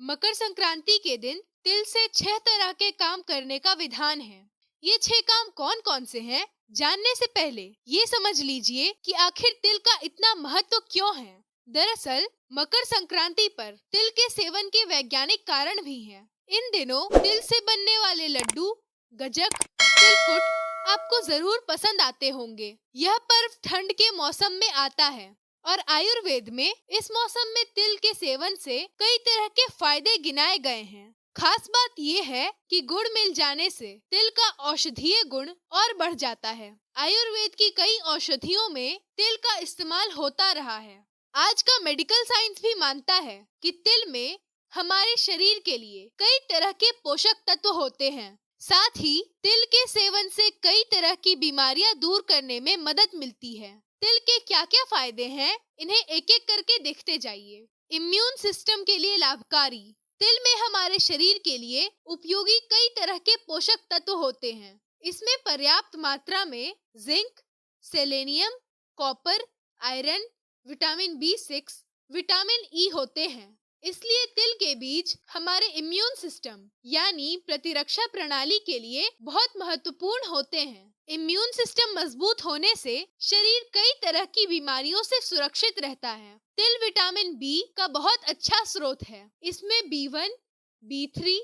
मकर संक्रांति के दिन तिल से 6 तरह के काम करने का विधान है। ये 6 काम कौन कौन से हैं? जानने से पहले ये समझ लीजिए कि आखिर तिल का इतना महत्व क्यों है। दरअसल मकर संक्रांति पर तिल के सेवन के वैज्ञानिक कारण भी हैं। इन दिनों तिल से बनने वाले लड्डू, गजक, तिलकुट आपको जरूर पसंद आते होंगे। यह पर्व ठंड के मौसम में आता है और आयुर्वेद में इस मौसम में तिल के सेवन से कई तरह के फायदे गिनाए गए हैं। खास बात ये है कि गुड़ मिल जाने से तिल का औषधीय गुण और बढ़ जाता है। आयुर्वेद की कई औषधियों में तिल का इस्तेमाल होता रहा है। आज का मेडिकल साइंस भी मानता है कि तिल में हमारे शरीर के लिए कई तरह के पोषक तत्व होते हैं। साथ ही तिल के सेवन से कई तरह की बीमारियां दूर करने में मदद मिलती है। तिल के क्या क्या फायदे हैं, इन्हें एक एक करके देखते जाइए। इम्यून सिस्टम के लिए लाभकारी। तिल में हमारे शरीर के लिए उपयोगी कई तरह के पोषक तत्व होते हैं। इसमें पर्याप्त मात्रा में zinc, selenium, copper, iron, vitamin B6, vitamin E होते हैं। इसलिए तिल के बीज हमारे इम्यून सिस्टम यानी प्रतिरक्षा प्रणाली के लिए बहुत महत्वपूर्ण होते हैं। इम्यून सिस्टम मजबूत होने से शरीर कई तरह की बीमारियों से सुरक्षित रहता है। तिल विटामिन B का बहुत अच्छा स्रोत है। इसमें B1, B3,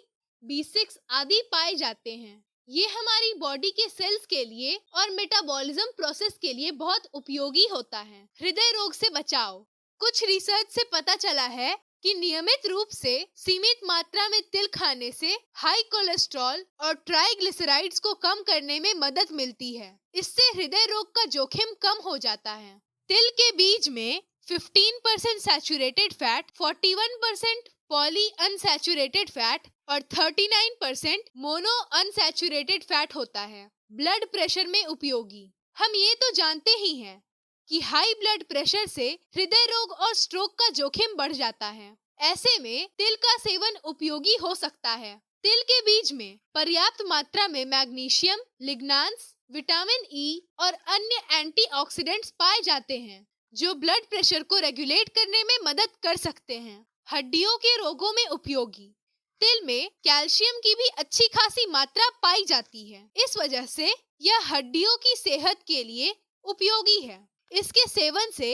B6 आदि पाए जाते हैं। ये हमारी बॉडी के सेल्स के लिए और मेटाबॉलिज्म प्रोसेस के लिए बहुत उपयोगी होता है। हृदय रोग से बचाव। कुछ रिसर्च से पता चला है कि नियमित रूप से सीमित मात्रा में तिल खाने से हाई कोलेस्ट्रॉल और ट्राइग्लिसराइड्स को कम करने में मदद मिलती है। इससे हृदय रोग का जोखिम कम हो जाता है। तिल के बीज में 15% saturated fat, 41% poly unsaturated fat और 39% मोनो अनसैचुरेटेड फैट होता है। ब्लड प्रेशर में उपयोगी। हम ये तो जानते ही हैं कि हाई ब्लड प्रेशर से हृदय रोग और स्ट्रोक का जोखिम बढ़ जाता है। ऐसे में तिल का सेवन उपयोगी हो सकता है। तिल के बीज में पर्याप्त मात्रा में मैग्नीशियम, लिग्नांस, विटामिन E और अन्य एंटीऑक्सीडेंट्स पाए जाते हैं जो ब्लड प्रेशर को रेगुलेट करने में मदद कर सकते हैं। हड्डियों के रोगों में उपयोगी। तिल में कैल्शियम की भी अच्छी खासी मात्रा पाई जाती है। इस वजह से यह हड्डियों की सेहत के लिए उपयोगी है। इसके सेवन से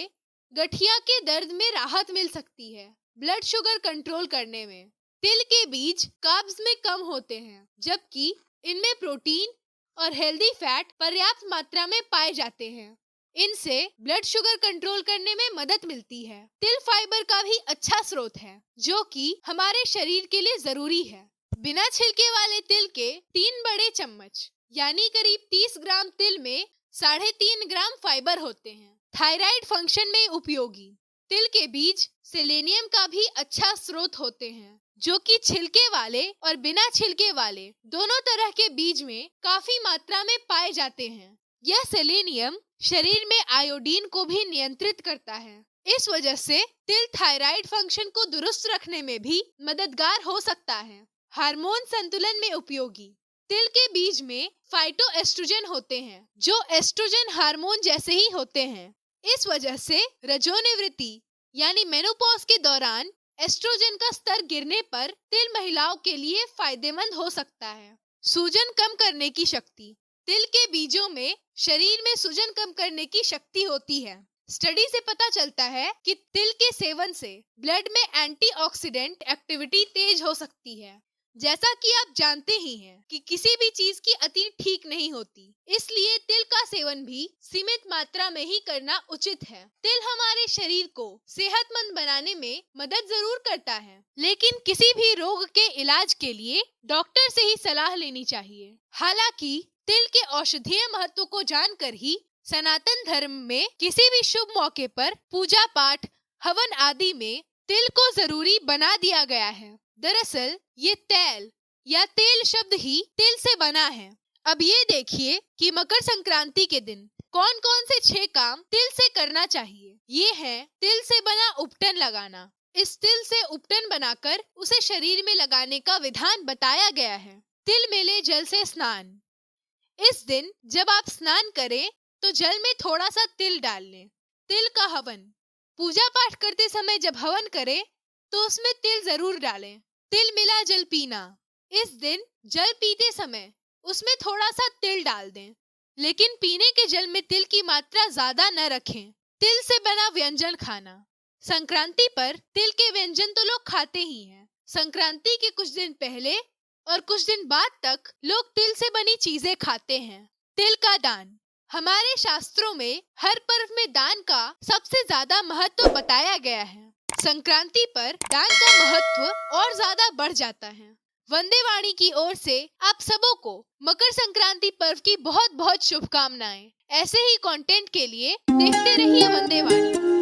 गठिया के दर्द में राहत मिल सकती है। ब्लड शुगर कंट्रोल करने में तिल के बीज कार्ब्स में कम होते हैं, जबकि इनमें प्रोटीन और हेल्दी फैट पर्याप्त मात्रा में पाए जाते हैं। इनसे ब्लड शुगर कंट्रोल करने में मदद मिलती है। तिल फाइबर का भी अच्छा स्रोत है, जो कि हमारे शरीर के लिए जरूरी है। बिना छिलके वाले तिल के 3 बड़े चम्मच यानी करीब 30 ग्राम तिल में 3.5 ग्राम फाइबर होते हैं। थायराइड फंक्शन में उपयोगी। तिल के बीज सेलेनियम का भी अच्छा स्रोत होते हैं, जो कि छिलके वाले और बिना छिलके वाले दोनों तरह के बीज में काफी मात्रा में पाए जाते हैं। यह सेलेनियम शरीर में आयोडीन को भी नियंत्रित करता है। इस वजह से तिल थायराइड फंक्शन को दुरुस्त रखने में भी मददगार हो सकता है। हार्मोन संतुलन में उपयोगी। तिल के बीज में फाइटोएस्ट्रोजन होते हैं, जो एस्ट्रोजन हार्मोन जैसे ही होते हैं। इस वजह से रजोनिवृत्ति यानी मेनोपॉज के दौरान एस्ट्रोजन का स्तर गिरने पर तिल महिलाओं के लिए फायदेमंद हो सकता है। सूजन कम करने की शक्ति। तिल के बीजों में शरीर में सूजन कम करने की शक्ति होती है। स्टडी से पता चलता है कि तिल के सेवन से ब्लड में एंटीऑक्सीडेंट एक्टिविटी तेज हो सकती है। जैसा कि आप जानते ही हैं कि किसी भी चीज की अति ठीक नहीं होती, इसलिए तिल का सेवन भी सीमित मात्रा में ही करना उचित है। तिल हमारे शरीर को सेहतमंद बनाने में मदद जरूर करता है, लेकिन किसी भी रोग के इलाज के लिए डॉक्टर से ही सलाह लेनी चाहिए। हालांकि तिल के औषधीय महत्व को जानकर ही सनातन धर्म में किसी भी शुभ मौके पर पूजा पाठ, हवन आदि में तिल को जरूरी बना दिया गया है। दरअसल ये तैल या तेल शब्द ही तिल से बना है। अब ये देखिए कि मकर संक्रांति के दिन कौन कौन से 6 काम तिल से करना चाहिए। ये है तिल से बना उपटन लगाना। इस तिल से उपटन बनाकर उसे शरीर में लगाने का विधान बताया गया है। तिल मिले जल से स्नान। इस दिन जब आप स्नान करें तो जल में थोड़ा सा तिल डाल लें। तिल का हवन। पूजा पाठ करते समय जब हवन करें तो उसमें तिल जरूर डालें। तिल मिला जल पीना। इस दिन जल पीते समय उसमें थोड़ा सा तिल डाल दें, लेकिन पीने के जल में तिल की मात्रा ज्यादा न रखें। तिल से बना व्यंजन खाना। संक्रांति पर तिल के व्यंजन तो लोग खाते ही हैं। संक्रांति के कुछ दिन पहले और कुछ दिन बाद तक लोग तिल से बनी चीजें खाते हैं। तिल का दान। हमारे शास्त्रों में हर पर्व में दान का सबसे ज्यादा महत्व बताया गया है। संक्रांति पर दान का महत्व और ज्यादा बढ़ जाता है। वंदे वाणी की ओर से आप सबों को मकर संक्रांति पर्व की बहुत बहुत शुभकामनाएं। ऐसे ही कंटेंट के लिए देखते रहिए वंदे वाणी।